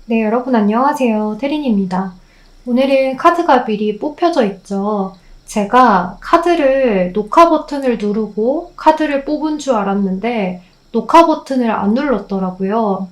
네, 여러분 안녕하세요. 태린입니다. 오늘은 카드가 미리 뽑혀져 있죠. 제가 카드를 녹화 버튼을 누르고 카드를 뽑은 줄 알았는데 녹화 버튼을 안 눌렀더라고요.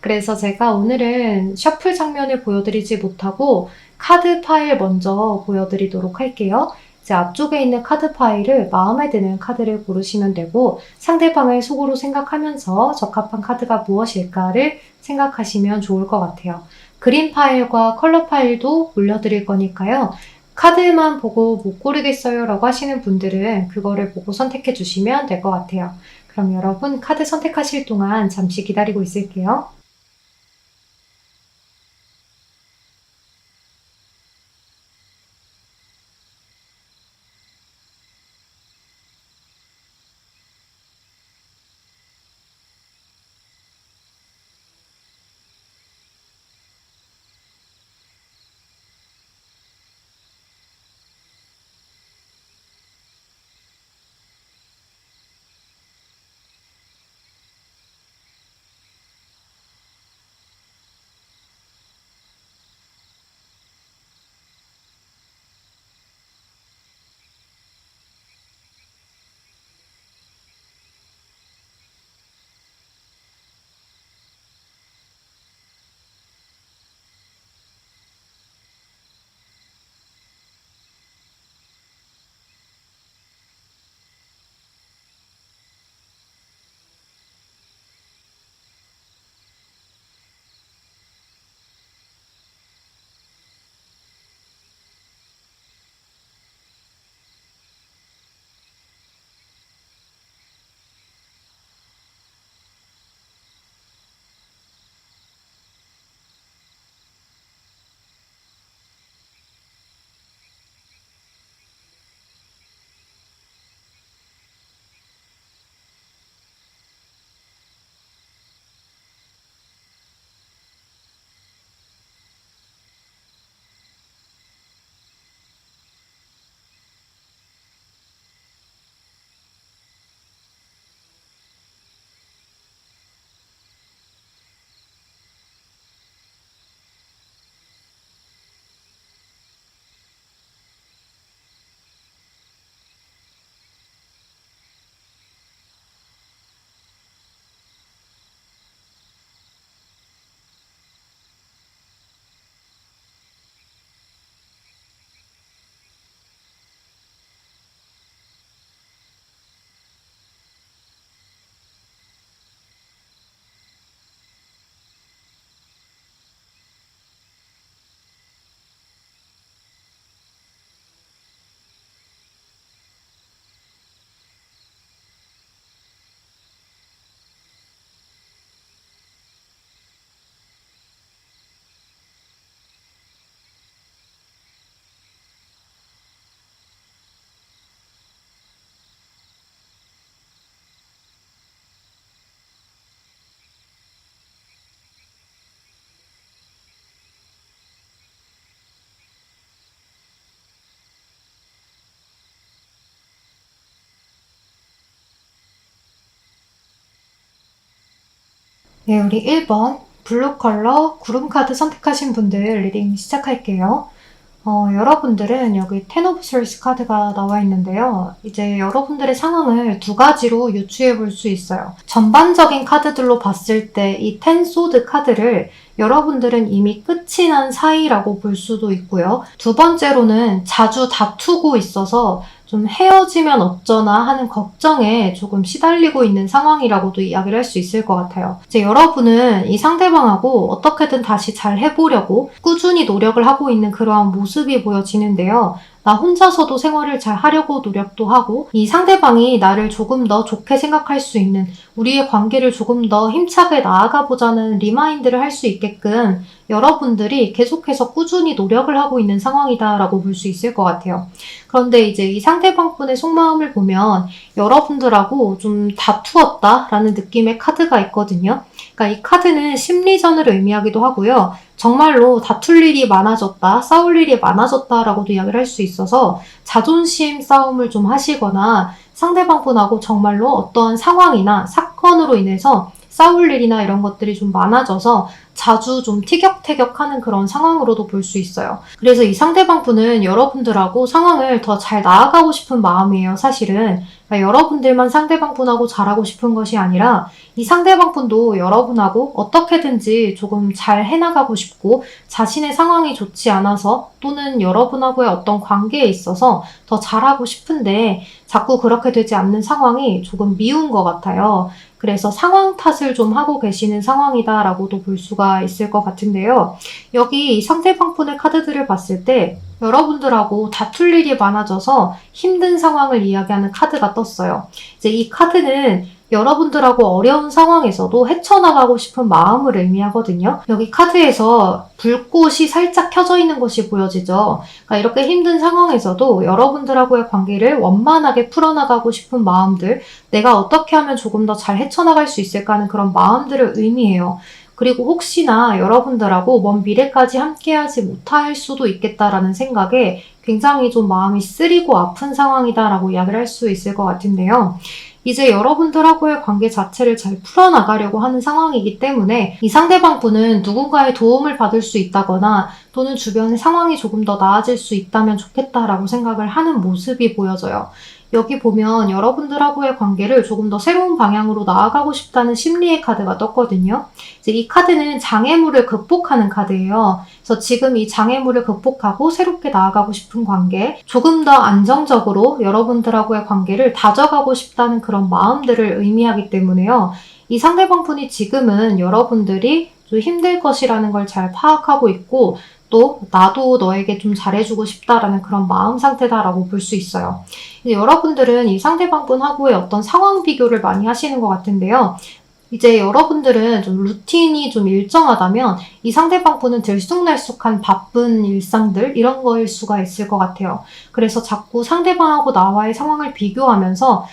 그래서 제가 오늘은 셔플 장면을 보여드리지 못하고 카드 파일 먼저 보여드리도록 할게요. 이제 앞쪽에 있는 카드 파일을 마음에 드는 카드를 고르시면 되고 상대방을 속으로 생각하면서 적합한 카드가 무엇일까를 생각하시면 좋을 것 같아요. 그림 파일과 컬러 파일도 올려드릴 거니까요. 카드만 보고 못 고르겠어요 라고 하시는 분들은 그거를 보고 선택해 주시면 될 것 같아요. 그럼 여러분 카드 선택하실 동안 잠시 기다리고 있을게요. 네, 우리 1번 블루 컬러 구름 카드 선택하신 분들 리딩 시작할게요. 여러분들은 여기 텐 오브 스월스 카드가 나와 있는데요. 이제 여러분들의 상황을 두 가지로 유추해 볼 수 있어요. 전반적인 카드들로 봤을 때 이 텐 소드 카드를 여러분들은 이미 끝이 난 사이라고 볼 수도 있고요. 두 번째로는 자주 다투고 있어서 좀 헤어지면 어쩌나 하는 걱정에 조금 시달리고 있는 상황이라고도 이야기를 할 수 있을 것 같아요. 이제 여러분은 이 상대방하고 어떻게든 다시 잘 해보려고 꾸준히 노력을 하고 있는 그러한 모습이 보여지는데요. 나 혼자서도 생활을 잘 하려고 노력도 하고 이 상대방이 나를 조금 더 좋게 생각할 수 있는 우리의 관계를 조금 더 힘차게 나아가 보자는 리마인드를 할 수 있게끔 여러분들이 계속해서 꾸준히 노력을 하고 있는 상황이다라고 볼 수 있을 것 같아요. 그런데 이제 이 상대방분의 속마음을 보면 여러분들하고 좀 다투었다라는 느낌의 카드가 있거든요. 그러니까 이 카드는 심리전을 의미하기도 하고요. 정말로 다툴 일이 많아졌다, 싸울 일이 많아졌다라고도 이야기를 할 수 있어서 자존심 싸움을 좀 하시거나 상대방분하고 정말로 어떠한 상황이나 사건으로 인해서 싸울 일이나 이런 것들이 좀 많아져서 자주 좀 티격태격하는 그런 상황으로도 볼 수 있어요. 그래서 이 상대방 분은 여러분들하고 상황을 더 잘 나아가고 싶은 마음이에요, 사실은. 그러니까 여러분들만 상대방 분하고 잘하고 싶은 것이 아니라 이 상대방 분도 여러분하고 어떻게든지 조금 잘 해나가고 싶고 자신의 상황이 좋지 않아서 또는 여러분하고의 어떤 관계에 있어서 더 잘하고 싶은데 자꾸 그렇게 되지 않는 상황이 조금 미운 것 같아요. 그래서 상황 탓을 좀 하고 계시는 상황이다라고도 볼 수가 있을 것 같은데요. 여기 이 상대방 분의 카드들을 봤을 때 여러분들하고 다툴 일이 많아져서 힘든 상황을 이야기하는 카드가 떴어요. 이제 이 카드는 여러분들하고 어려운 상황에서도 헤쳐나가고 싶은 마음을 의미하거든요. 여기 카드에서 불꽃이 살짝 켜져 있는 것이 보여지죠. 그러니까 이렇게 힘든 상황에서도 여러분들하고의 관계를 원만하게 풀어나가고 싶은 마음들, 내가 어떻게 하면 조금 더 잘 헤쳐나갈 수 있을까 하는 그런 마음들을 의미해요. 그리고 혹시나 여러분들하고 먼 미래까지 함께하지 못할 수도 있겠다라는 생각에 굉장히 좀 마음이 쓰리고 아픈 상황이다라고 이야기를 할 수 있을 것 같은데요. 이제 여러분들하고의 관계 자체를 잘 풀어나가려고 하는 상황이기 때문에 이 상대방 분은 누군가의 도움을 받을 수 있다거나 또는 주변의 상황이 조금 더 나아질 수 있다면 좋겠다라고 생각을 하는 모습이 보여져요. 여기 보면 여러분들하고의 관계를 조금 더 새로운 방향으로 나아가고 싶다는 심리의 카드가 떴거든요. 이제 이 카드는 장애물을 극복하는 카드예요. 그래서 지금 이 장애물을 극복하고 새롭게 나아가고 싶은 관계, 조금 더 안정적으로 여러분들하고의 관계를 다져가고 싶다는 그런 마음들을 의미하기 때문에요. 이 상대방 분이 지금은 여러분들이 좀 힘들 것이라는 걸 잘 파악하고 있고 또 나도 너에게 좀 잘해주고 싶다라는 그런 마음 상태다라고 볼 수 있어요. 여러분들은 이 상대방 분하고의 어떤 상황 비교를 많이 하시는 것 같은데요. 이제 여러분들은 좀 루틴이 좀 일정하다면 이 상대방 분은 들쑥날쑥한 바쁜 일상들 이런 거일 수가 있을 것 같아요. 그래서 자꾸 상대방하고 나와의 상황을 비교하면서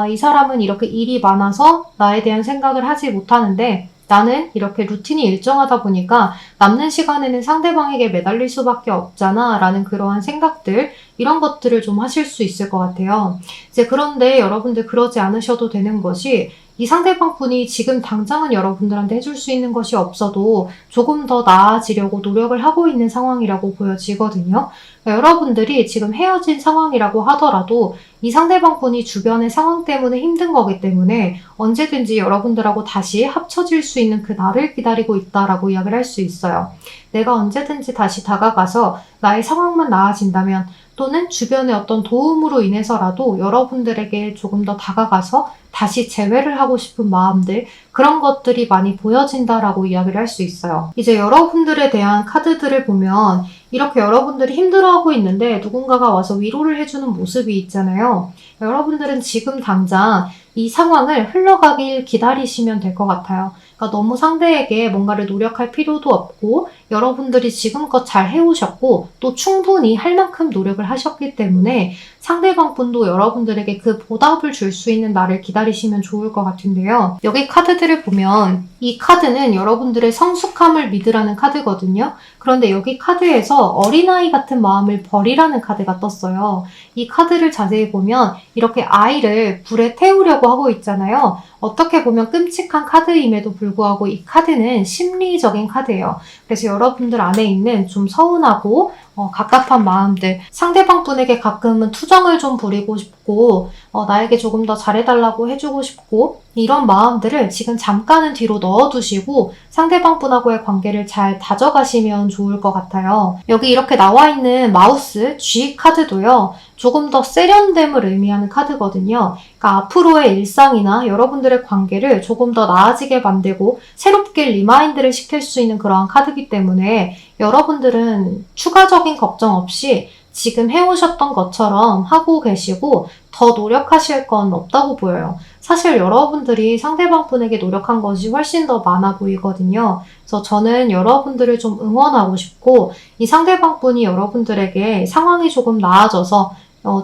이 사람은 이렇게 일이 많아서 나에 대한 생각을 하지 못하는데 나는 이렇게 루틴이 일정하다 보니까 남는 시간에는 상대방에게 매달릴 수밖에 없잖아 라는 그러한 생각들 이런 것들을 좀 하실 수 있을 것 같아요. 이제 그런데 여러분들 그러지 않으셔도 되는 것이 이 상대방 분이 지금 당장은 여러분들한테 해줄 수 있는 것이 없어도 조금 더 나아지려고 노력을 하고 있는 상황이라고 보여지거든요. 그러니까 여러분들이 지금 헤어진 상황이라고 하더라도 이 상대방 분이 주변의 상황 때문에 힘든 거기 때문에 언제든지 여러분들하고 다시 합쳐질 수 있는 그 날을 기다리고 있다라고 이야기를 할 수 있어요. 내가 언제든지 다시 다가가서 나의 상황만 나아진다면 또는 주변의 어떤 도움으로 인해서라도 여러분들에게 조금 더 다가가서 다시 재회를 하고 싶은 마음들 그런 것들이 많이 보여진다라고 이야기를 할 수 있어요. 이제 여러분들에 대한 카드들을 보면 이렇게 여러분들이 힘들어하고 있는데 누군가가 와서 위로를 해주는 모습이 있잖아요. 여러분들은 지금 당장 이 상황을 흘러가길 기다리시면 될 것 같아요. 그러니까 너무 상대에게 뭔가를 노력할 필요도 없고 여러분들이 지금껏 잘 해오셨고 또 충분히 할 만큼 노력을 하셨기 때문에 상대방 분도 여러분들에게 그 보답을 줄 수 있는 날을 기다리시면 좋을 것 같은데요. 여기 카드들을 보면 이 카드는 여러분들의 성숙함을 믿으라는 카드거든요. 그런데 여기 카드에서 어린아이 같은 마음을 버리라는 카드가 떴어요. 이 카드를 자세히 보면 이렇게 아이를 불에 태우려고 하고 있잖아요. 어떻게 보면 끔찍한 카드임에도 불구하고 이 카드는 심리적인 카드예요. 그래서 여러분들 안에 있는 좀 서운하고 갑갑한 마음들, 상대방 분에게 가끔은 투정을 좀 부리고 싶고 나에게 조금 더 잘해달라고 해주고 싶고 이런 마음들을 지금 잠깐은 뒤로 넣어두시고 상대방 분하고의 관계를 잘 다져가시면 좋을 것 같아요. 여기 이렇게 나와 있는 마우스 G 카드도요. 조금 더 세련됨을 의미하는 카드거든요. 그러니까 앞으로의 일상이나 여러분들의 관계를 조금 더 나아지게 만들고 새롭게 리마인드를 시킬 수 있는 그러한 카드이기 때문에 여러분들은 추가적인 걱정 없이 지금 해오셨던 것처럼 하고 계시고 더 노력하실 건 없다고 보여요. 사실 여러분들이 상대방 분에게 노력한 것이 훨씬 더 많아 보이거든요. 그래서 저는 여러분들을 좀 응원하고 싶고 이 상대방 분이 여러분들에게 상황이 조금 나아져서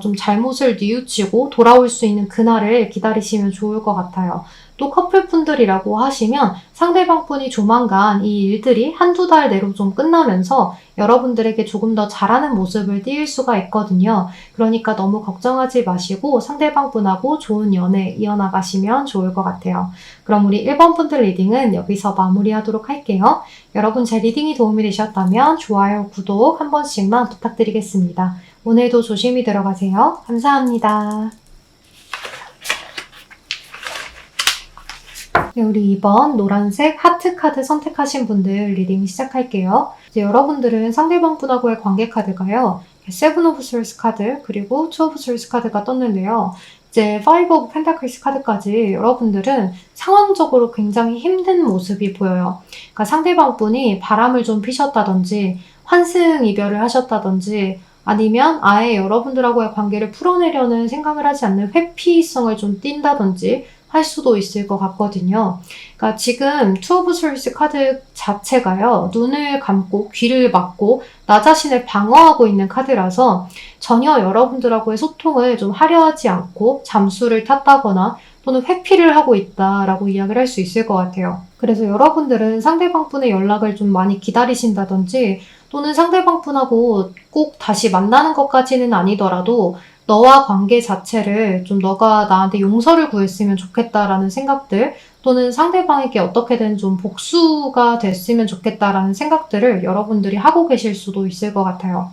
좀 잘못을 뉘우치고 돌아올 수 있는 그날을 기다리시면 좋을 것 같아요. 또 커플분들이라고 하시면 상대방분이 조만간 이 일들이 한두 달 내로 좀 끝나면서 여러분들에게 조금 더 잘하는 모습을 띄울 수가 있거든요. 그러니까 너무 걱정하지 마시고 상대방분하고 좋은 연애 이어나가시면 좋을 것 같아요. 그럼 우리 1번 분들 리딩은 여기서 마무리하도록 할게요. 여러분 제 리딩이 도움이 되셨다면 좋아요, 구독 한 번씩만 부탁드리겠습니다. 오늘도 조심히 들어가세요. 감사합니다. 네, 우리 2번 노란색 하트 카드 선택하신 분들 리딩 시작할게요. 이제 여러분들은 상대방분하고의 관계 카드가요. 세븐 오브 솔스 카드 그리고 투 오브 솔스 카드가 떴는데요. 이제 파이브 오브 펜타클스 카드까지 여러분들은 상황적으로 굉장히 힘든 모습이 보여요. 그러니까 상대방분이 바람을 좀 피셨다든지 환승 이별을 하셨다든지 아니면 아예 여러분들하고의 관계를 풀어내려는 생각을 하지 않는 회피성을 좀 띈다든지 할 수도 있을 것 같거든요. 그러니까 지금 투 오브 솔스 카드 자체가요. 눈을 감고 귀를 막고 나 자신을 방어하고 있는 카드라서 전혀 여러분들하고의 소통을 좀 하려 하지 않고 잠수를 탔다거나 또는 회피를 하고 있다라고 이야기를 할 수 있을 것 같아요. 그래서 여러분들은 상대방분의 연락을 좀 많이 기다리신다든지 또는 상대방분하고 꼭 다시 만나는 것까지는 아니더라도 너와 관계 자체를 좀 너가 나한테 용서를 구했으면 좋겠다라는 생각들 또는 상대방에게 어떻게든 좀 복수가 됐으면 좋겠다라는 생각들을 여러분들이 하고 계실 수도 있을 것 같아요.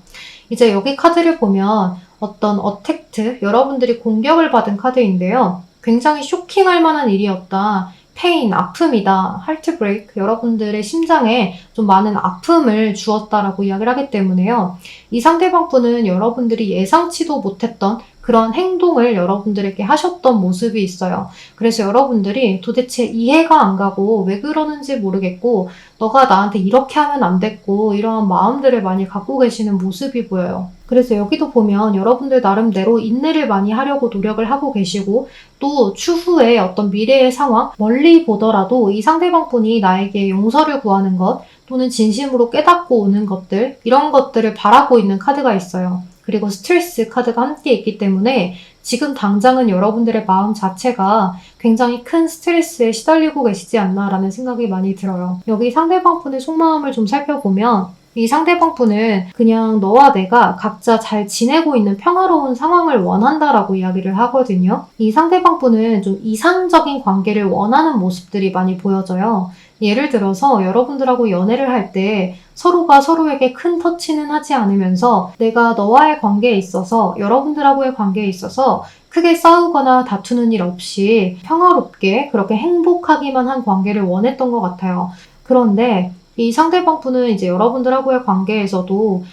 이제 여기 카드를 보면 어떤 어택트, 여러분들이 공격을 받은 카드인데요. 굉장히 쇼킹할 만한 일이었다. 페인, 아픔이다, 하트 브레이크, 여러분들의 심장에 좀 많은 아픔을 주었다라고 이야기를 하기 때문에요. 이 상대방분은 여러분들이 예상치도 못했던 그런 행동을 여러분들에게 하셨던 모습이 있어요. 그래서 여러분들이 도대체 이해가 안 가고 왜 그러는지 모르겠고 너가 나한테 이렇게 하면 안 됐고 이러한 마음들을 많이 갖고 계시는 모습이 보여요. 그래서 여기도 보면 여러분들 나름대로 인내를 많이 하려고 노력을 하고 계시고 또 추후에 어떤 미래의 상황, 멀리 보더라도 이 상대방분이 나에게 용서를 구하는 것 또는 진심으로 깨닫고 오는 것들 이런 것들을 바라고 있는 카드가 있어요. 그리고 스트레스 카드가 함께 있기 때문에 지금 당장은 여러분들의 마음 자체가 굉장히 큰 스트레스에 시달리고 계시지 않나라는 생각이 많이 들어요. 여기 상대방분의 속마음을 좀 살펴보면 이 상대방분은 그냥 너와 내가 각자 잘 지내고 있는 평화로운 상황을 원한다라고 이야기를 하거든요. 이 상대방분은 좀 이상적인 관계를 원하는 모습들이 많이 보여져요. 예를 들어서 여러분들하고 연애를 할 때 서로가 서로에게 큰 터치는 하지 않으면서 내가 너와의 관계에 있어서 여러분들하고의 관계에 있어서 크게 싸우거나 다투는 일 없이 평화롭게 그렇게 행복하기만 한 관계를 원했던 것 같아요. 그런데 이 상대방분은 이제 여러분들하고의 관계에서도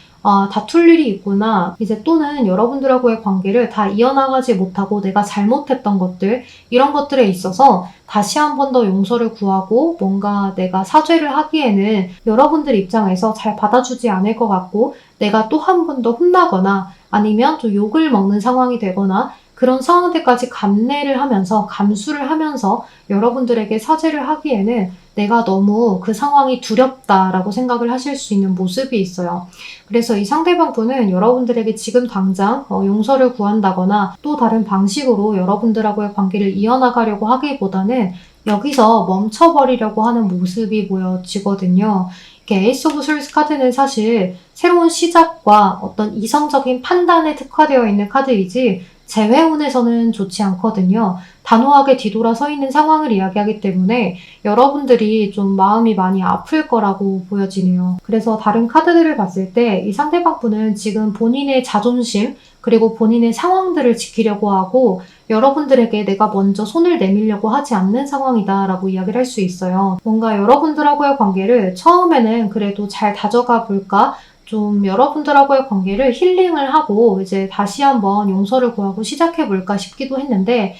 다툴 일이 있구나. 이제 또는 여러분들하고의 관계를 다 이어나가지 못하고 내가 잘못했던 것들, 이런 것들에 있어서 다시 한 번 더 용서를 구하고 뭔가 내가 사죄를 하기에는 여러분들 입장에서 잘 받아주지 않을 것 같고 내가 또 한 번 더 혼나거나 아니면 또 욕을 먹는 상황이 되거나 그런 상황들까지 감내를 하면서 감수를 하면서 여러분들에게 사죄를 하기에는 내가 너무 그 상황이 두렵다라고 생각을 하실 수 있는 모습이 있어요. 그래서 이 상대방분은 여러분들에게 지금 당장 용서를 구한다거나 또 다른 방식으로 여러분들하고의 관계를 이어나가려고 하기보다는 여기서 멈춰버리려고 하는 모습이 보여지거든요. 이렇게 에이스 오브 솔스 카드는 사실 새로운 시작과 어떤 이성적인 판단에 특화되어 있는 카드이지 재회운에서는 좋지 않거든요. 단호하게 뒤돌아 서 있는 상황을 이야기하기 때문에 여러분들이 좀 마음이 많이 아플 거라고 보여지네요. 그래서 다른 카드들을 봤을 때 이 상대방분은 지금 본인의 자존심 그리고 본인의 상황들을 지키려고 하고 여러분들에게 내가 먼저 손을 내밀려고 하지 않는 상황이다라고 이야기를 할 수 있어요. 뭔가 여러분들하고의 관계를 처음에는 그래도 잘 다져가 볼까? 좀 여러분들하고의 관계를 힐링을 하고 이제 다시 한번 용서를 구하고 시작해볼까 싶기도 했는데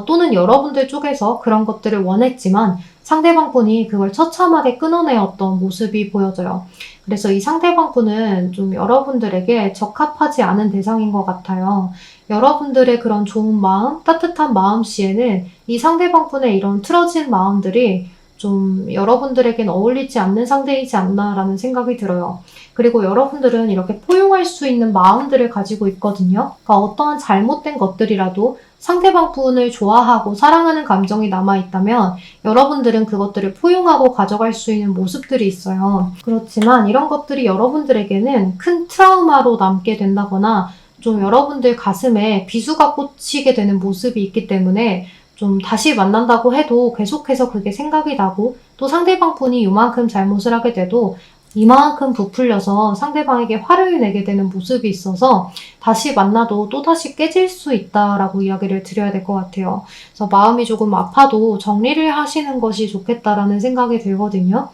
또는 여러분들 쪽에서 그런 것들을 원했지만 상대방분이 그걸 처참하게 끊어내었던 모습이 보여져요. 그래서 이 상대방분은 좀 여러분들에게 적합하지 않은 대상인 것 같아요. 여러분들의 그런 좋은 마음, 따뜻한 마음씨에는 이 상대방분의 이런 틀어진 마음들이 좀 여러분들에겐 어울리지 않는 상대이지 않나라는 생각이 들어요. 그리고 여러분들은 이렇게 포용할 수 있는 마음들을 가지고 있거든요. 그러니까 어떠한 잘못된 것들이라도 상대방 분을 좋아하고 사랑하는 감정이 남아있다면 여러분들은 그것들을 포용하고 가져갈 수 있는 모습들이 있어요. 그렇지만 이런 것들이 여러분들에게는 큰 트라우마로 남게 된다거나 좀 여러분들 가슴에 비수가 꽂히게 되는 모습이 있기 때문에 좀 다시 만난다고 해도 계속해서 그게 생각이 나고 또 상대방 분이 이만큼 잘못을 하게 돼도 이만큼 부풀려서 상대방에게 화를 내게 되는 모습이 있어서 다시 만나도 또다시 깨질 수 있다라고 이야기를 드려야 될 것 같아요. 그래서 마음이 조금 아파도 정리를 하시는 것이 좋겠다라는 생각이 들거든요.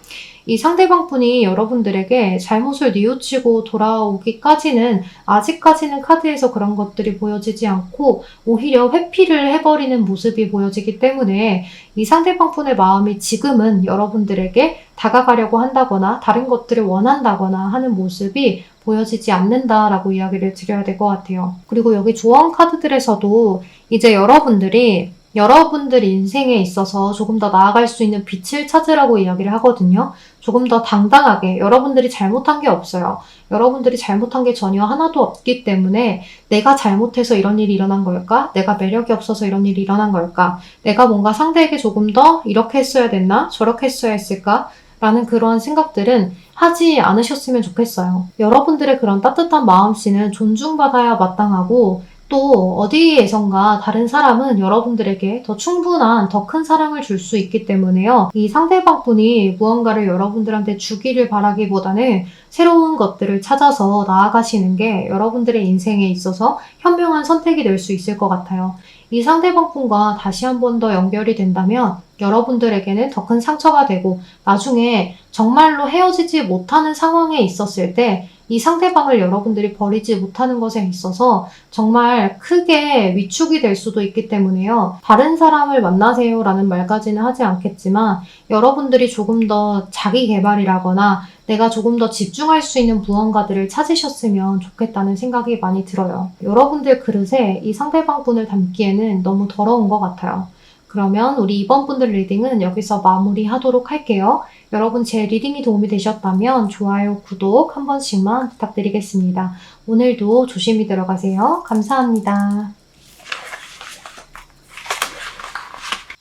이 상대방 분이 여러분들에게 잘못을 뉘우치고 돌아오기까지는 아직까지는 카드에서 그런 것들이 보여지지 않고 오히려 회피를 해버리는 모습이 보여지기 때문에 이 상대방 분의 마음이 지금은 여러분들에게 다가가려고 한다거나 다른 것들을 원한다거나 하는 모습이 보여지지 않는다라고 이야기를 드려야 될 것 같아요. 그리고 여기 조언 카드들에서도 이제 여러분들 인생에 있어서 조금 더 나아갈 수 있는 빛을 찾으라고 이야기를 하거든요. 조금 더 당당하게 여러분들이 잘못한 게 없어요. 여러분들이 잘못한 게 전혀 하나도 없기 때문에 내가 잘못해서 이런 일이 일어난 걸까? 내가 매력이 없어서 이런 일이 일어난 걸까? 내가 뭔가 상대에게 조금 더 이렇게 했어야 됐나? 저렇게 했어야 했을까? 라는 그런 생각들은 하지 않으셨으면 좋겠어요. 여러분들의 그런 따뜻한 마음씨는 존중받아야 마땅하고 또 어디에선가 다른 사람은 여러분들에게 더 충분한 더 큰 사랑을 줄 수 있기 때문에요. 이 상대방 분이 무언가를 여러분들한테 주기를 바라기보다는 새로운 것들을 찾아서 나아가시는 게 여러분들의 인생에 있어서 현명한 선택이 될 수 있을 것 같아요. 이 상대방 분과 다시 한 번 더 연결이 된다면 여러분들에게는 더 큰 상처가 되고 나중에 정말로 헤어지지 못하는 상황에 있었을 때 이 상대방을 여러분들이 버리지 못하는 것에 있어서 정말 크게 위축이 될 수도 있기 때문에요. 다른 사람을 만나세요 라는 말까지는 하지 않겠지만 여러분들이 조금 더 자기 개발이라거나 내가 조금 더 집중할 수 있는 무언가들을 찾으셨으면 좋겠다는 생각이 많이 들어요. 여러분들 그릇에 이 상대방 분을 담기에는 너무 더러운 것 같아요. 그러면 우리 이번 분들 리딩은 여기서 마무리하도록 할게요. 여러분 제 리딩이 도움이 되셨다면 좋아요, 구독 한 번씩만 부탁드리겠습니다. 오늘도 조심히 들어가세요. 감사합니다.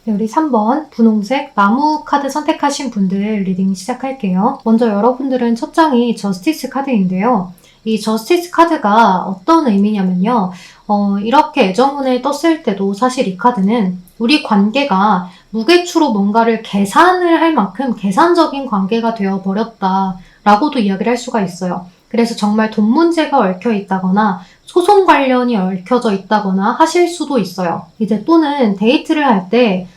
네, 우리 3번 분홍색 나무 카드 선택하신 분들 리딩 시작할게요. 먼저 여러분들은 첫 장이 저스티스 카드인데요. 이 저스티스 카드가 어떤 의미냐면요. 이렇게 애정운에 떴을 때도 사실 이 카드는 우리 관계가 무게추로 뭔가를 계산을 할 만큼 계산적인 관계가 되어버렸다라고도 이야기를 할 수가 있어요. 그래서 정말 돈 문제가 얽혀 있다거나 소송 관련이 얽혀져 있다거나 하실 수도 있어요. 이제 또는 데이트를 할 때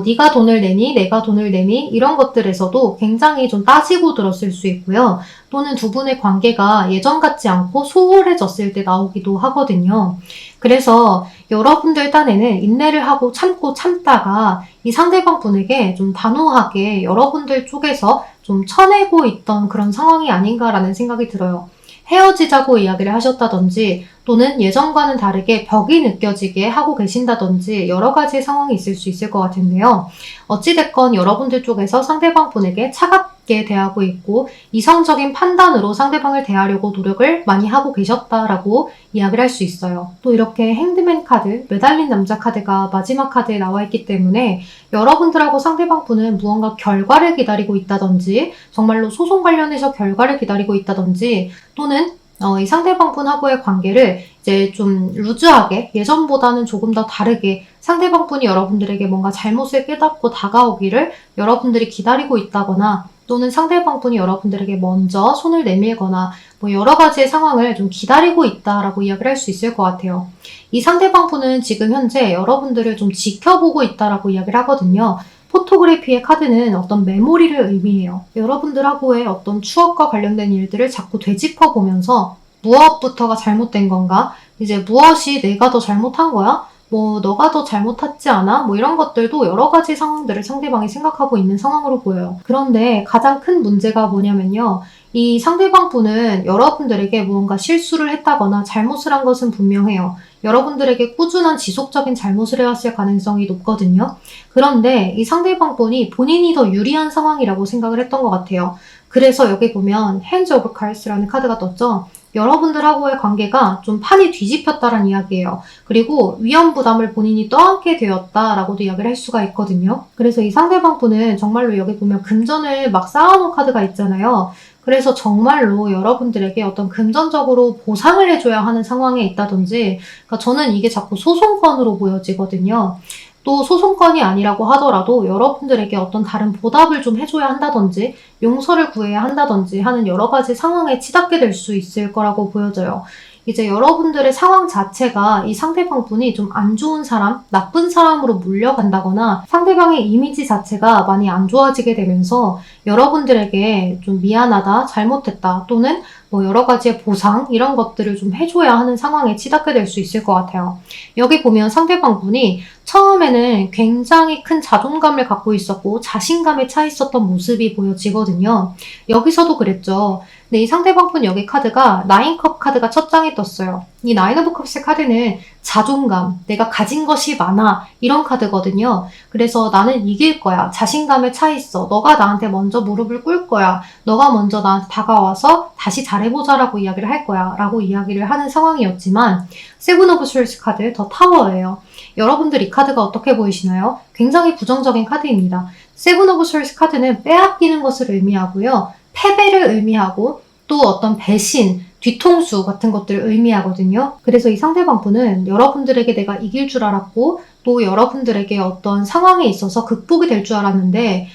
네가 돈을 내니 내가 돈을 내니 이런 것들에서도 굉장히 좀 따지고 들었을 수 있고요. 또는 두 분의 관계가 예전 같지 않고 소홀해졌을 때 나오기도 하거든요. 그래서 여러분들 딴에는 인내를 하고 참고 참다가 이 상대방 분에게 좀 단호하게 여러분들 쪽에서 좀 쳐내고 있던 그런 상황이 아닌가라는 생각이 들어요. 헤어지자고 이야기를 하셨다든지 또는 예전과는 다르게 벽이 느껴지게 하고 계신다든지 여러 가지 상황이 있을 수 있을 것 같은데요. 어찌됐건 여러분들 쪽에서 상대방 분에게 차갑게 대하고 있고 이성적인 판단으로 상대방을 대하려고 노력을 많이 하고 계셨다라고 이야기를 할 수 있어요. 또 이렇게 핸드맨 카드, 매달린 남자 카드가 마지막 카드에 나와 있기 때문에 여러분들하고 상대방 분은 무언가 결과를 기다리고 있다든지 정말로 소송 관련해서 결과를 기다리고 있다든지 또는 이 상대방 분하고의 관계를 이제 좀 루즈하게 예전보다는 조금 더 다르게 상대방 분이 여러분들에게 뭔가 잘못을 깨닫고 다가오기를 여러분들이 기다리고 있다거나 또는 상대방 분이 여러분들에게 먼저 손을 내밀거나 뭐 여러 가지의 상황을 좀 기다리고 있다라고 이야기를 할 수 있을 것 같아요. 이 상대방 분은 지금 현재 여러분들을 좀 지켜보고 있다라고 이야기를 하거든요. 포토그래피의 카드는 어떤 메모리를 의미해요. 여러분들하고의 어떤 추억과 관련된 일들을 자꾸 되짚어 보면서 무엇부터가 잘못된 건가? 이제 무엇이 내가 더 잘못한 거야? 뭐 너가 더 잘못했지 않아? 뭐 이런 것들도 여러 가지 상황들을 상대방이 생각하고 있는 상황으로 보여요. 그런데 가장 큰 문제가 뭐냐면요. 이 상대방 분은 여러분들에게 무언가 실수를 했다거나 잘못을 한 것은 분명해요. 여러분들에게 꾸준한 지속적인 잘못을 해왔을 가능성이 높거든요. 그런데 이 상대방 분이 본인이 더 유리한 상황이라고 생각을 했던 것 같아요. 그래서 여기 보면 Hands of Cards라는 카드가 떴죠. 여러분들하고의 관계가 좀 판이 뒤집혔다는 이야기예요. 그리고 위험 부담을 본인이 떠안게 되었다라고도 이야기를 할 수가 있거든요. 그래서 이 상대방 분은 정말로 여기 보면 금전을 막 쌓아놓은 카드가 있잖아요. 그래서 정말로 여러분들에게 어떤 금전적으로 보상을 해줘야 하는 상황에 있다든지, 그러니까 저는 이게 자꾸 소송건으로 보여지거든요. 또 소송건이 아니라고 하더라도 여러분들에게 어떤 다른 보답을 좀 해줘야 한다든지 용서를 구해야 한다든지 하는 여러 가지 상황에 치닫게 될 수 있을 거라고 보여져요. 이제 여러분들의 상황 자체가 이 상대방 분이 좀 안 좋은 사람, 나쁜 사람으로 물려간다거나 상대방의 이미지 자체가 많이 안 좋아지게 되면서 여러분들에게 좀 미안하다, 잘못했다 또는 뭐 여러 가지의 보상 이런 것들을 좀 해줘야 하는 상황에 치닫게 될 수 있을 것 같아요. 여기 보면 상대방 분이 처음에는 굉장히 큰 자존감을 갖고 있었고 자신감에 차 있었던 모습이 보여지거든요. 여기서도 그랬죠. 근데 이 상대방 분 여기 카드가 나인컵 카드가 첫 장에 떴어요. 이 나인 오브 컵스 카드는 자존감, 내가 가진 것이 많아 이런 카드거든요. 그래서 나는 이길 거야. 자신감에 차 있어. 너가 나한테 먼저 무릎을 꿇을 거야. 너가 먼저 나한테 다가와서 다시 잘해보자라고 이야기를 할 거야 라고 이야기를 하는 상황이었지만 세븐 오브 솔스 카드 더 타워예요. 여러분들 이 카드가 어떻게 보이시나요? 굉장히 부정적인 카드입니다. 세븐 오브 솔스 카드는 빼앗기는 것을 의미하고요. 패배를 의미하고 또 어떤 배신, 뒤통수 같은 것들을 의미하거든요. 그래서 이 상대방 분은 여러분들에게 내가 이길 줄 알았고 또 여러분들에게 어떤 상황에 있어서 극복이 될 줄 알았는데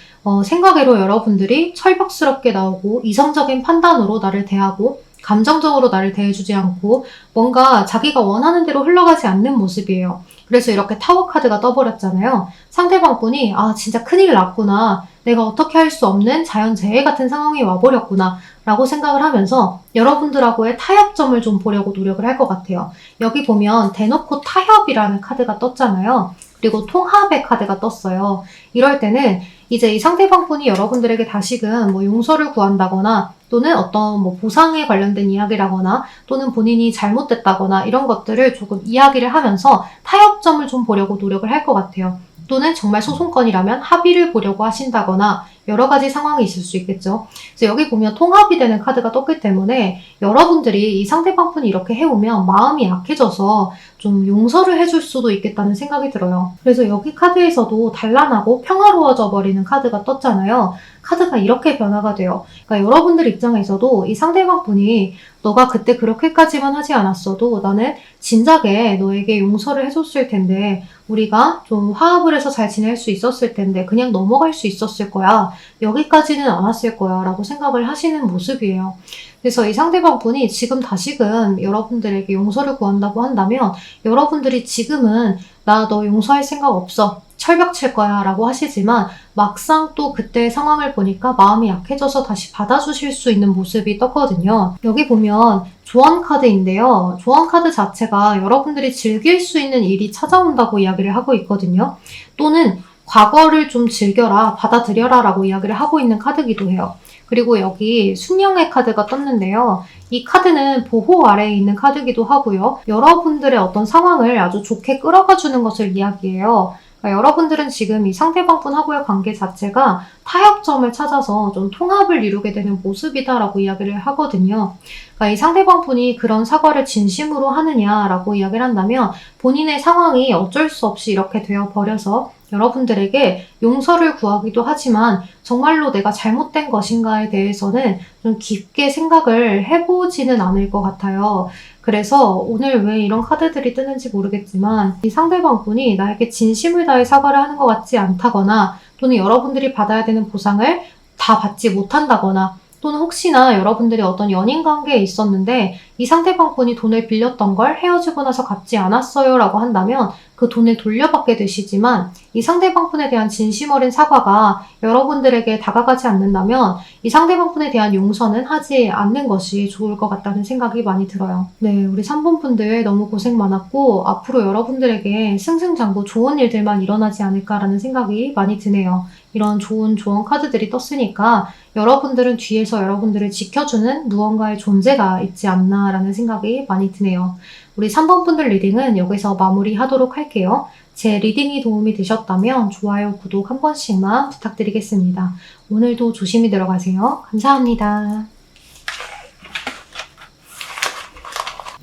생각외로 여러분들이 철벽스럽게 나오고 이성적인 판단으로 나를 대하고 감정적으로 나를 대해주지 않고 뭔가 자기가 원하는 대로 흘러가지 않는 모습이에요. 그래서 이렇게 타워 카드가 떠버렸잖아요. 상대방 분이 진짜 큰일 났구나. 내가 어떻게 할 수 없는 자연재해 같은 상황이 와버렸구나 라고 생각을 하면서 여러분들하고의 타협점을 좀 보려고 노력을 할 것 같아요. 여기 보면 대놓고 타협이라는 카드가 떴잖아요. 그리고 통합의 카드가 떴어요. 이럴 때는 이제 이 상대방 분이 여러분들에게 다시금 뭐 용서를 구한다거나 또는 어떤 뭐 보상에 관련된 이야기라거나 또는 본인이 잘못됐다거나 이런 것들을 조금 이야기를 하면서 타협점을 좀 보려고 노력을 할 것 같아요. 또는 정말 소송건이라면 합의를 보려고 하신다거나 여러 가지 상황이 있을 수 있겠죠. 그래서 여기 보면 통합이 되는 카드가 떴기 때문에 여러분들이 이 상대방 분이 이렇게 해오면 마음이 약해져서 좀 용서를 해줄 수도 있겠다는 생각이 들어요. 그래서 여기 카드에서도 단란하고 평화로워져 버리는 카드가 떴잖아요. 카드가 이렇게 변화가 돼요. 그러니까 여러분들 입장에서도 이 상대방 분이 너가 그때 그렇게까지만 하지 않았어도 나는 진작에 너에게 용서를 해줬을 텐데 우리가 좀 화합을 해서 잘 지낼 수 있었을 텐데 그냥 넘어갈 수 있었을 거야. 여기까지는 안 왔을 거야 라고 생각을 하시는 모습이에요. 그래서 이 상대방 분이 지금 다시금 여러분들에게 용서를 구한다고 한다면 여러분들이 지금은 나 너 용서할 생각 없어. 철벽 칠 거야 라고 하시지만 막상 또 그때 상황을 보니까 마음이 약해져서 다시 받아주실 수 있는 모습이 떴거든요. 여기 보면 조언 카드인데요. 조언 카드 자체가 여러분들이 즐길 수 있는 일이 찾아온다고 이야기를 하고 있거든요. 또는 과거를 좀 즐겨라, 받아들여라 라고 이야기를 하고 있는 카드기도 해요. 그리고 여기 순영의 카드가 떴는데요. 이 카드는 보호 아래에 있는 카드기도 하고요. 여러분들의 어떤 상황을 아주 좋게 끌어가 주는 것을 이야기해요. 그러니까 여러분들은 지금 이 상대방 분하고의 관계 자체가 타협점을 찾아서 좀 통합을 이루게 되는 모습이다라고 이야기를 하거든요. 그러니까 이 상대방 분이 그런 사과를 진심으로 하느냐라고 이야기를 한다면 본인의 상황이 어쩔 수 없이 이렇게 되어버려서 여러분들에게 용서를 구하기도 하지만 정말로 내가 잘못된 것인가에 대해서는 좀 깊게 생각을 해보지는 않을 것 같아요. 그래서 오늘 왜 이런 카드들이 뜨는지 모르겠지만 이 상대방 분이 나에게 진심을 다해 사과를 하는 것 같지 않다거나 또는 여러분들이 받아야 되는 보상을 다 받지 못한다거나 또는 혹시나 여러분들이 어떤 연인 관계에 있었는데 이 상대방분이 돈을 빌렸던 걸 헤어지고 나서 갚지 않았어요 라고 한다면 그 돈을 돌려받게 되시지만 이 상대방분에 대한 진심 어린 사과가 여러분들에게 다가가지 않는다면 이 상대방분에 대한 용서는 하지 않는 것이 좋을 것 같다는 생각이 많이 들어요. 네, 우리 3번 분들 너무 고생 많았고 앞으로 여러분들에게 승승장구 좋은 일들만 일어나지 않을까라는 생각이 많이 드네요. 이런 좋은 조언 카드들이 떴으니까 여러분들은 뒤에서 여러분들을 지켜주는 무언가의 존재가 있지 않나라는 생각이 많이 드네요. 우리 3번 분들 리딩은 여기서 마무리하도록 할게요. 제 리딩이 도움이 되셨다면 좋아요, 구독 한 번씩만 부탁드리겠습니다. 오늘도 조심히 들어가세요. 감사합니다.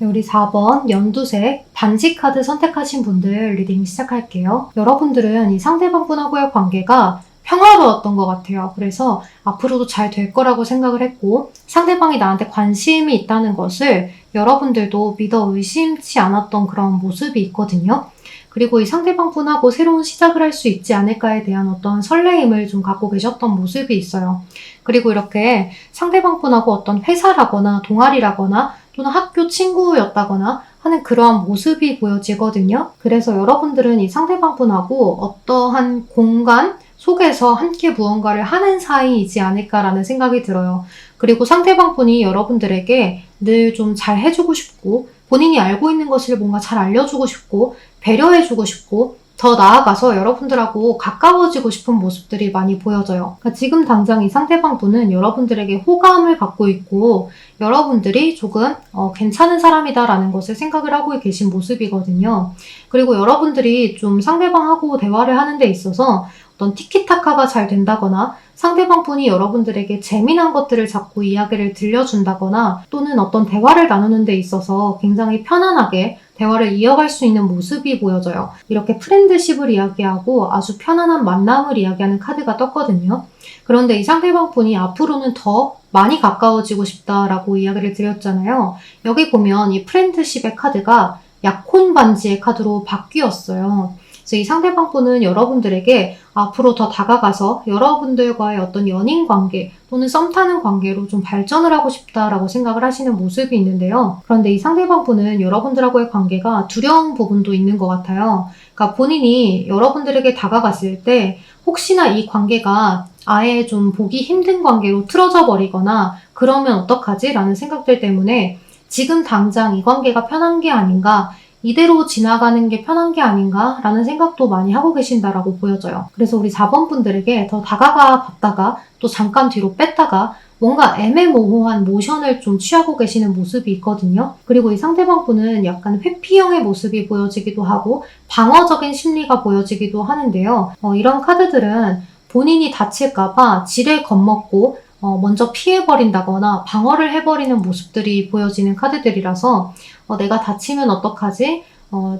네, 우리 4번 연두색 반지 카드 선택하신 분들 리딩 시작할게요. 여러분들은 이 상대방분하고의 관계가 평화로웠던 것 같아요. 그래서 앞으로도 잘 될 거라고 생각을 했고 상대방이 나한테 관심이 있다는 것을 여러분들도 믿어 의심치 않았던 그런 모습이 있거든요. 그리고 이 상대방분하고 새로운 시작을 할 수 있지 않을까에 대한 어떤 설레임을 좀 갖고 계셨던 모습이 있어요. 그리고 이렇게 상대방분하고 어떤 회사라거나 동아리라거나 또는 학교 친구였다거나 하는 그러한 모습이 보여지거든요. 그래서 여러분들은 이 상대방분하고 어떠한 공간 속에서 함께 무언가를 하는 사이이지 않을까라는 생각이 들어요. 그리고 상대방분이 여러분들에게 늘 좀 잘 해주고 싶고 본인이 알고 있는 것을 뭔가 잘 알려주고 싶고 배려해주고 싶고 더 나아가서 여러분들하고 가까워지고 싶은 모습들이 많이 보여져요. 그러니까 지금 당장 이 상대방분은 여러분들에게 호감을 갖고 있고 여러분들이 조금 괜찮은 사람이다라는 것을 생각을 하고 계신 모습이거든요. 그리고 여러분들이 좀 상대방하고 대화를 하는 데 있어서 어떤 티키타카가 잘 된다거나 상대방분이 여러분들에게 재미난 것들을 자꾸 이야기를 들려준다거나 또는 어떤 대화를 나누는 데 있어서 굉장히 편안하게 대화를 이어갈 수 있는 모습이 보여져요. 이렇게 프렌드십을 이야기하고 아주 편안한 만남을 이야기하는 카드가 떴거든요. 그런데 이 상대방분이 앞으로는 더 많이 가까워지고 싶다라고 이야기를 드렸잖아요. 여기 보면 이 프렌드십의 카드가 약혼 반지의 카드로 바뀌었어요. 그래서 이 상대방분은 여러분들에게 앞으로 더 다가가서 여러분들과의 어떤 연인 관계 또는 썸 타는 관계로 좀 발전을 하고 싶다라고 생각을 하시는 모습이 있는데요. 그런데 이 상대방분은 여러분들하고의 관계가 두려운 부분도 있는 것 같아요. 그러니까 본인이 여러분들에게 다가갔을 때 혹시나 이 관계가 아예 좀 보기 힘든 관계로 틀어져 버리거나 그러면 어떡하지? 라는 생각들 때문에 지금 당장 이 관계가 편한 게 아닌가 이대로 지나가는 게 편한 게 아닌가 라는 생각도 많이 하고 계신다라고 보여져요. 그래서 우리 4번 분들에게 더 다가가 봤다가 또 잠깐 뒤로 뺐다가 뭔가 애매모호한 모션을 좀 취하고 계시는 모습이 있거든요. 그리고 이 상대방 분은 약간 회피형의 모습이 보여지기도 하고 방어적인 심리가 보여지기도 하는데요. 이런 카드들은 본인이 다칠까봐 지레 겁먹고 먼저 피해버린다거나 방어를 해버리는 모습들이 보여지는 카드들이라서 내가 다치면 어떡하지?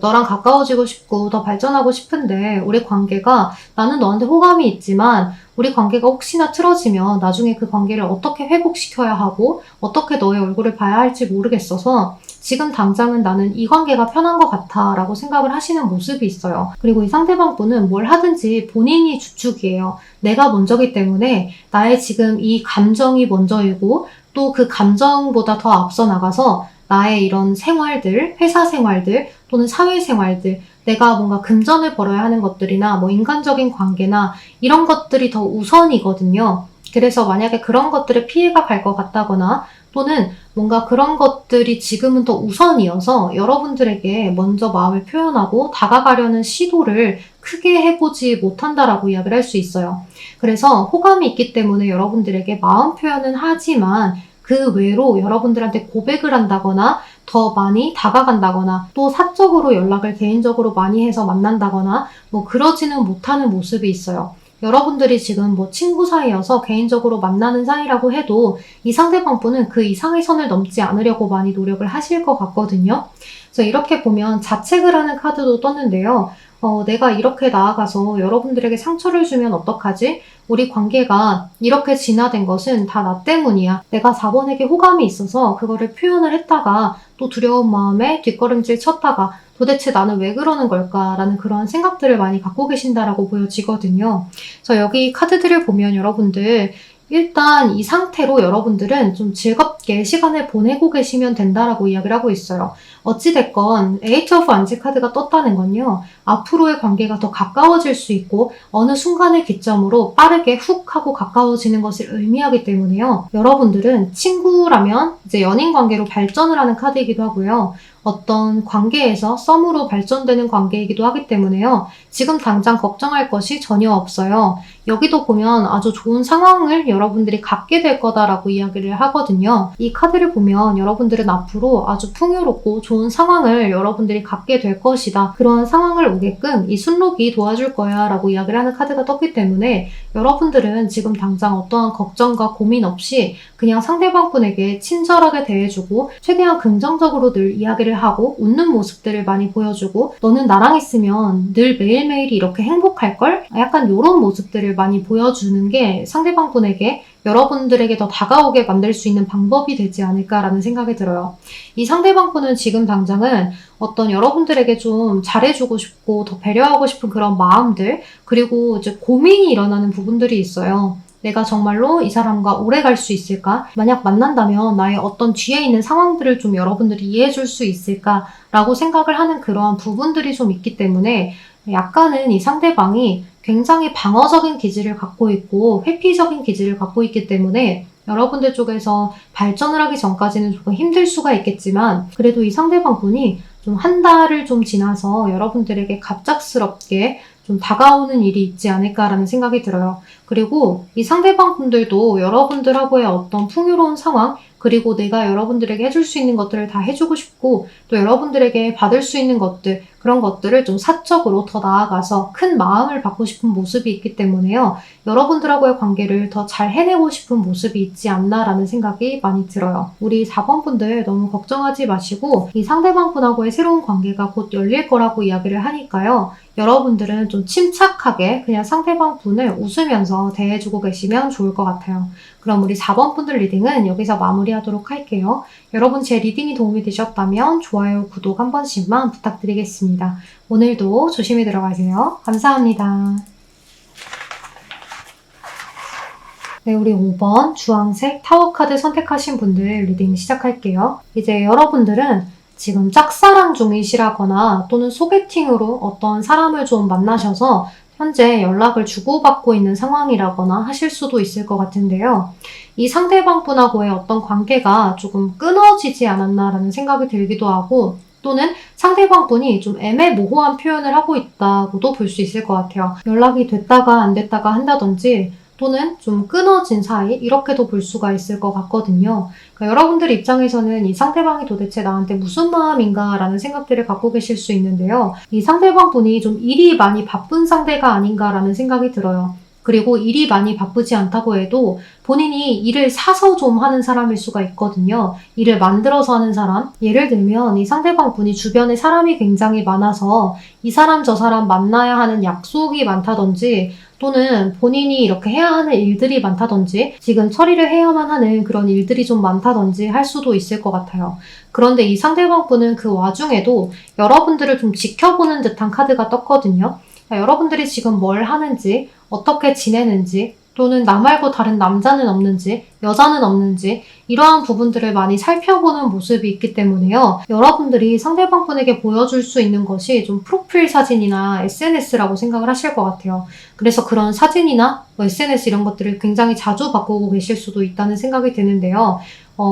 너랑 가까워지고 싶고 더 발전하고 싶은데 우리 관계가 나는 너한테 호감이 있지만 우리 관계가 혹시나 틀어지면 나중에 그 관계를 어떻게 회복시켜야 하고 어떻게 너의 얼굴을 봐야 할지 모르겠어서 지금 당장은 나는 이 관계가 편한 것 같아 라고 생각을 하시는 모습이 있어요. 그리고 이 상대방 분은 뭘 하든지 본인이 주축이에요. 내가 먼저기 때문에 나의 지금 이 감정이 먼저이고 또 그 감정보다 더 앞서 나가서 나의 이런 생활들, 회사 생활들 또는 사회 생활들 내가 뭔가 금전을 벌어야 하는 것들이나 뭐 인간적인 관계나 이런 것들이 더 우선이거든요. 그래서 만약에 그런 것들에 피해가 갈 것 같다거나 또는 뭔가 그런 것들이 지금은 더 우선이어서 여러분들에게 먼저 마음을 표현하고 다가가려는 시도를 크게 해보지 못한다라고 이야기를 할 수 있어요. 그래서 호감이 있기 때문에 여러분들에게 마음 표현은 하지만 그 외로 여러분들한테 고백을 한다거나 더 많이 다가간다거나 또 사적으로 연락을 개인적으로 많이 해서 만난다거나 뭐 그러지는 못하는 모습이 있어요. 여러분들이 지금 뭐 친구 사이여서 개인적으로 만나는 사이라고 해도 이 상대방 분은 그 이상의 선을 넘지 않으려고 많이 노력을 하실 것 같거든요. 그래서 이렇게 보면 자책을 하는 카드도 떴는데요. 내가 이렇게 나아가서 여러분들에게 상처를 주면 어떡하지? 우리 관계가 이렇게 진화된 것은 다 나 때문이야. 내가 4번에게 호감이 있어서 그거를 표현을 했다가 또 두려운 마음에 뒷걸음질 쳤다가 도대체 나는 왜 그러는 걸까라는 그런 생각들을 많이 갖고 계신다라고 보여지거든요. 그래서 여기 카드들을 보면 여러분들 일단 이 상태로 여러분들은 좀 즐겁게 시간을 보내고 계시면 된다라고 이야기를 하고 있어요. 어찌됐건 에이트 오브 안지 카드가 떴다는 건요. 앞으로의 관계가 더 가까워질 수 있고 어느 순간을 기점으로 빠르게 훅 하고 가까워지는 것을 의미하기 때문에요. 여러분들은 친구라면 이제 연인 관계로 발전을 하는 카드이기도 하고요. 어떤 관계에서 썸으로 발전되는 관계이기도 하기 때문에요. 지금 당장 걱정할 것이 전혀 없어요. 여기도 보면 아주 좋은 상황을 여러분들이 갖게 될 거다라고 이야기를 하거든요. 이 카드를 보면 여러분들은 앞으로 아주 풍요롭고 좋은 상황을 여러분들이 갖게 될 것이다. 그런 상황을 오게끔 이 순록이 도와줄 거야 라고 이야기를 하는 카드가 떴기 때문에 여러분들은 지금 당장 어떠한 걱정과 고민 없이 그냥 상대방 분에게 친절하게 대해주고 최대한 긍정적으로 늘 이야기를 하고 웃는 모습들을 많이 보여주고 너는 나랑 있으면 늘 매일매일이 이렇게 행복할걸? 약간 이런 모습들을 많이 보여주는 게 상대방 분에게 여러분들에게 더 다가오게 만들 수 있는 방법이 되지 않을까라는 생각이 들어요. 이 상대방 분은 지금 당장은 어떤 여러분들에게 좀 잘해주고 싶고 더 배려하고 싶은 그런 마음들 그리고 이제 고민이 일어나는 부분들이 있어요. 내가 정말로 이 사람과 오래 갈 수 있을까? 만약 만난다면 나의 어떤 뒤에 있는 상황들을 좀 여러분들이 이해해 줄 수 있을까라고 생각을 하는 그러한 부분들이 좀 있기 때문에 약간은 이 상대방이 굉장히 방어적인 기질을 갖고 있고 회피적인 기질을 갖고 있기 때문에 여러분들 쪽에서 발전을 하기 전까지는 조금 힘들 수가 있겠지만 그래도 이 상대방 분이 좀 한 달을 좀 지나서 여러분들에게 갑작스럽게 좀 다가오는 일이 있지 않을까라는 생각이 들어요. 그리고 이 상대방 분들도 여러분들하고의 어떤 풍요로운 상황 그리고 내가 여러분들에게 해줄 수 있는 것들을 다 해주고 싶고 또 여러분들에게 받을 수 있는 것들 그런 것들을 좀 사적으로 더 나아가서 큰 마음을 받고 싶은 모습이 있기 때문에요. 여러분들하고의 관계를 더 잘 해내고 싶은 모습이 있지 않나라는 생각이 많이 들어요. 우리 4번 분들 너무 걱정하지 마시고 이 상대방 분하고의 새로운 관계가 곧 열릴 거라고 이야기를 하니까요. 여러분들은 좀 침착하게 그냥 상대방 분을 웃으면서 대해주고 계시면 좋을 것 같아요. 그럼 우리 4번 분들 리딩은 여기서 마무리하도록 할게요. 여러분 제 리딩이 도움이 되셨다면 좋아요, 구독 한 번씩만 부탁드리겠습니다. 오늘도 조심히 들어가세요. 감사합니다. 네, 우리 5번 주황색 타워 카드 선택하신 분들 리딩 시작할게요. 이제 여러분들은 지금 짝사랑 중이시라거나 또는 소개팅으로 어떤 사람을 좀 만나셔서 현재 연락을 주고받고 있는 상황이라거나 하실 수도 있을 것 같은데요. 이 상대방 분하고의 어떤 관계가 조금 끊어지지 않았나라는 생각이 들기도 하고 또는 상대방 분이 좀 애매모호한 표현을 하고 있다고도 볼 수 있을 것 같아요. 연락이 됐다가 안 됐다가 한다든지 또는 좀 끊어진 사이 이렇게도 볼 수가 있을 것 같거든요. 그러니까 여러분들 입장에서는 이 상대방이 도대체 나한테 무슨 마음인가 라는 생각들을 갖고 계실 수 있는데요. 이 상대방 분이 좀 일이 많이 바쁜 상대가 아닌가라는 생각이 들어요. 그리고 일이 많이 바쁘지 않다고 해도 본인이 일을 사서 좀 하는 사람일 수가 있거든요. 일을 만들어서 하는 사람. 예를 들면 이 상대방 분이 주변에 사람이 굉장히 많아서 이 사람 저 사람 만나야 하는 약속이 많다든지 또는 본인이 이렇게 해야 하는 일들이 많다든지 지금 처리를 해야만 하는 그런 일들이 좀 많다든지 할 수도 있을 것 같아요. 그런데 이 상대방 분은 그 와중에도 여러분들을 좀 지켜보는 듯한 카드가 떴거든요. 그러니까 여러분들이 지금 뭘 하는지 어떻게 지내는지 또는 나 말고 다른 남자는 없는지 여자는 없는지 이러한 부분들을 많이 살펴보는 모습이 있기 때문에요. 여러분들이 상대방 분에게 보여줄 수 있는 것이 좀 프로필 사진이나 SNS라고 생각을 하실 것 같아요. 그래서 그런 사진이나 SNS 이런 것들을 굉장히 자주 바꾸고 계실 수도 있다는 생각이 드는데요.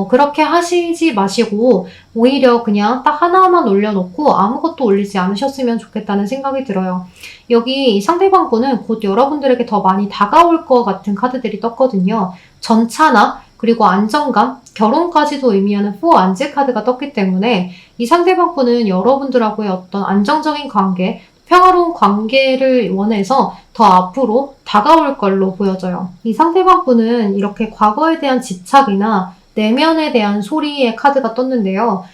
그렇게 하시지 마시고 오히려 그냥 딱 하나만 올려놓고 아무것도 올리지 않으셨으면 좋겠다는 생각이 들어요. 여기 상대방 분은 곧 여러분들에게 더 많이 다가올 것 같은 카드들이 떴거든요. 전차나 그리고 안정감, 결혼까지도 의미하는 4 안지 카드가 떴기 때문에 이 상대방 분은 여러분들하고의 어떤 안정적인 관계, 평화로운 관계를 원해서 더 앞으로 다가올 걸로 보여져요. 이 상대방 분은 이렇게 과거에 대한 집착이나 내면에 대한 소리의 카드가 떴는데요.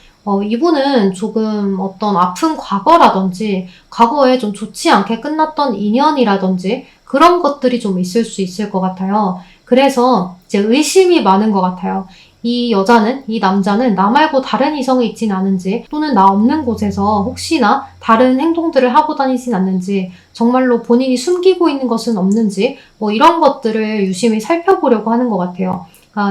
이분은 조금 어떤 아픈 과거라든지 과거에 좀 좋지 않게 끝났던 인연이라든지 그런 것들이 좀 있을 수 있을 것 같아요. 그래서 이제 의심이 많은 것 같아요. 이 여자는, 이 남자는 나 말고 다른 이성이 있진 않은지, 또는 나 없는 곳에서 혹시나 다른 행동들을 하고 다니진 않는지, 정말로 본인이 숨기고 있는 것은 없는지, 이런 것들을 유심히 살펴보려고 하는 것 같아요.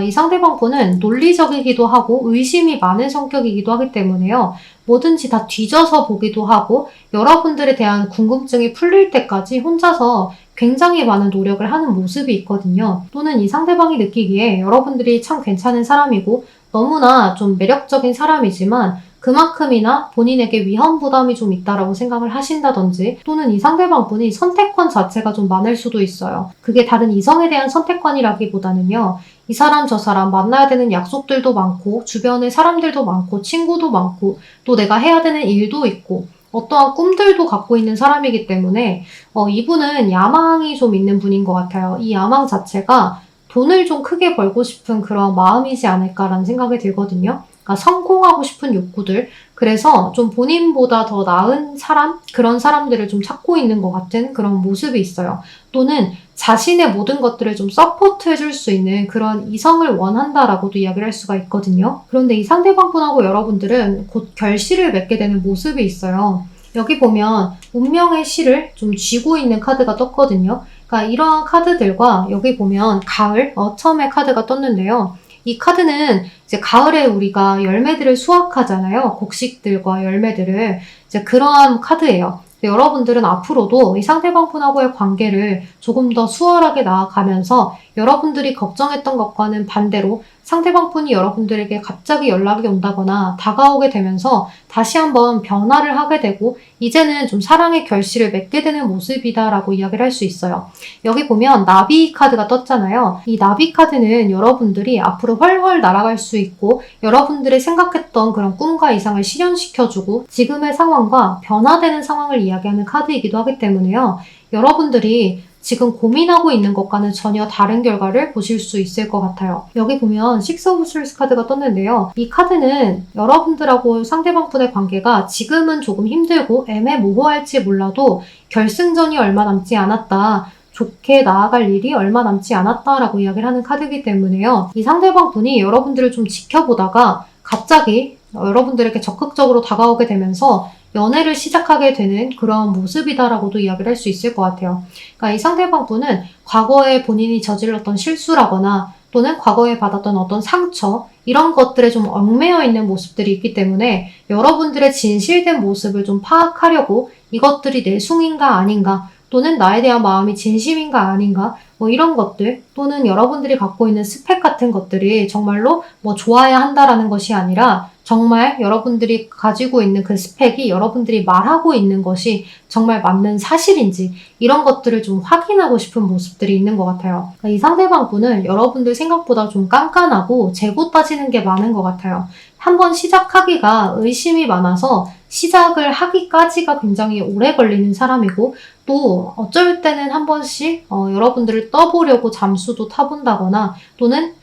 이 상대방분은 논리적이기도 하고 의심이 많은 성격이기도 하기 때문에요. 뭐든지 다 뒤져서 보기도 하고 여러분들에 대한 궁금증이 풀릴 때까지 혼자서 굉장히 많은 노력을 하는 모습이 있거든요. 또는 이 상대방이 느끼기에 여러분들이 참 괜찮은 사람이고 너무나 좀 매력적인 사람이지만 그만큼이나 본인에게 위험 부담이 좀 있다라고 생각을 하신다든지, 또는 이 상대방분이 선택권 자체가 좀 많을 수도 있어요. 그게 다른 이성에 대한 선택권이라기보다는요, 이 사람 저 사람 만나야 되는 약속들도 많고 주변에 사람들도 많고 친구도 많고 또 내가 해야 되는 일도 있고 어떠한 꿈들도 갖고 있는 사람이기 때문에 이분은 야망이 좀 있는 분인 것 같아요. 이 야망 자체가 돈을 좀 크게 벌고 싶은 그런 마음이지 않을까라는 생각이 들거든요. 그러니까 성공하고 싶은 욕구들, 그래서 좀 본인보다 더 나은 사람, 그런 사람들을 좀 찾고 있는 것 같은 그런 모습이 있어요. 또는 자신의 모든 것들을 좀 서포트 해줄 수 있는 그런 이성을 원한다라고도 이야기를 할 수가 있거든요. 그런데 이 상대방분하고 여러분들은 곧 결실을 맺게 되는 모습이 있어요. 여기 보면 운명의 실을 좀 쥐고 있는 카드가 떴거든요. 그러니까 이러한 카드들과 여기 보면 가을, 어텀의 카드가 떴는데요. 이 카드는 이제 가을에 우리가 열매들을 수확하잖아요. 곡식들과 열매들을. 이제 그러한 카드예요. 여러분들은 앞으로도 이 상대방분하고의 관계를 조금 더 수월하게 나아가면서 여러분들이 걱정했던 것과는 반대로 상대방분이 여러분들에게 갑자기 연락이 온다거나 다가오게 되면서 다시 한번 변화를 하게 되고 이제는 좀 사랑의 결실을 맺게 되는 모습이다라고 이야기를 할 수 있어요. 여기 보면 나비 카드가 떴잖아요. 이 나비 카드는 여러분들이 앞으로 훨훨 날아갈 수 있고 여러분들이 생각했던 그런 꿈과 이상을 실현시켜주고 지금의 상황과 변화되는 상황을 이야기하는 카드이기도 하기 때문에요. 여러분들이 지금 고민하고 있는 것과는 전혀 다른 결과를 보실 수 있을 것 같아요. 여기 보면 식스 오브 솔스 카드가 떴는데요. 이 카드는 여러분들하고 상대방분의 관계가 지금은 조금 힘들고 애매모호할지 몰라도 결승전이 얼마 남지 않았다. 좋게 나아갈 일이 얼마 남지 않았다라고 이야기를 하는 카드이기 때문에요. 이 상대방분이 여러분들을 좀 지켜보다가 갑자기 여러분들에게 적극적으로 다가오게 되면서 연애를 시작하게 되는 그런 모습이다라고도 이야기를 할 수 있을 것 같아요. 그러니까 이 상대방분은 과거에 본인이 저질렀던 실수라거나 또는 과거에 받았던 어떤 상처 이런 것들에 좀 얽매여 있는 모습들이 있기 때문에 여러분들의 진실된 모습을 좀 파악하려고 이것들이 내숭인가 아닌가 또는 나에 대한 마음이 진심인가 아닌가 이런 것들 또는 여러분들이 갖고 있는 스펙 같은 것들이 정말로 좋아야 한다라는 것이 아니라 정말 여러분들이 가지고 있는 그 스펙이 여러분들이 말하고 있는 것이 정말 맞는 사실인지 이런 것들을 좀 확인하고 싶은 모습들이 있는 것 같아요. 그러니까 이 상대방분은 여러분들 생각보다 좀 깐깐하고 재고 따지는 게 많은 것 같아요. 한번 시작하기가 의심이 많아서 시작을 하기까지가 굉장히 오래 걸리는 사람이고 또 어쩔 때는 한 번씩 여러분들을 떠보려고 잠수도 타본다거나 또는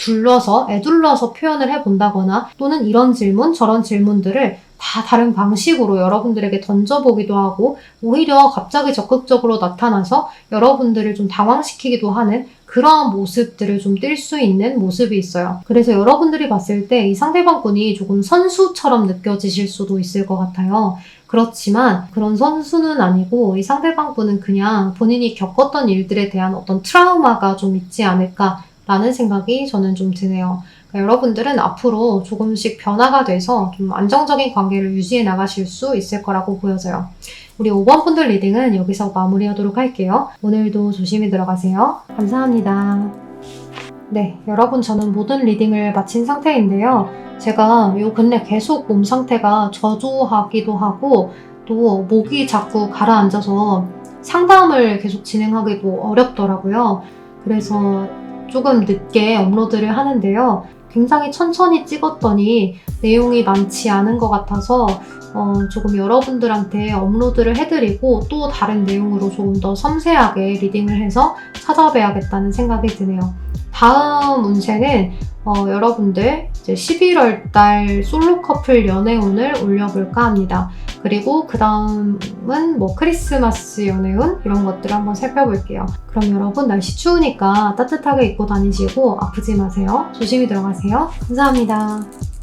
애둘러서 표현을 해본다거나 또는 이런 질문 저런 질문들을 다 다른 방식으로 여러분들에게 던져보기도 하고 오히려 갑자기 적극적으로 나타나서 여러분들을 좀 당황시키기도 하는 그러한 모습들을 좀 띌 수 있는 모습이 있어요. 그래서 여러분들이 봤을 때 이 상대방분이 조금 선수처럼 느껴지실 수도 있을 것 같아요. 그렇지만 그런 선수는 아니고 이 상대방분은 그냥 본인이 겪었던 일들에 대한 어떤 트라우마가 좀 있지 않을까라는 생각이 저는 좀 드네요. 그러니까 여러분들은 앞으로 조금씩 변화가 돼서 좀 안정적인 관계를 유지해 나가실 수 있을 거라고 보여져요. 우리 5번 분들 리딩은 여기서 마무리하도록 할게요. 오늘도 조심히 들어가세요. 감사합니다. 네, 여러분 저는 모든 리딩을 마친 상태인데요. 제가 요 근래 계속 몸 상태가 저조하기도 하고 또 목이 자꾸 가라앉아서 상담을 계속 진행하기도 어렵더라고요. 그래서 조금 늦게 업로드를 하는데요. 굉장히 천천히 찍었더니 내용이 많지 않은 것 같아서 조금 여러분들한테 업로드를 해드리고 또 다른 내용으로 조금 더 섬세하게 리딩을 해서 찾아뵈야겠다는 생각이 드네요. 다음 운세는 여러분들 이제 11월 달 솔로 커플 연애운을 올려볼까 합니다. 그리고 그 다음은 뭐 크리스마스 연애운 이런 것들을 한번 살펴볼게요. 그럼 여러분 날씨 추우니까 따뜻하게 입고 다니시고 아프지 마세요. 조심히 들어가세요. 감사합니다.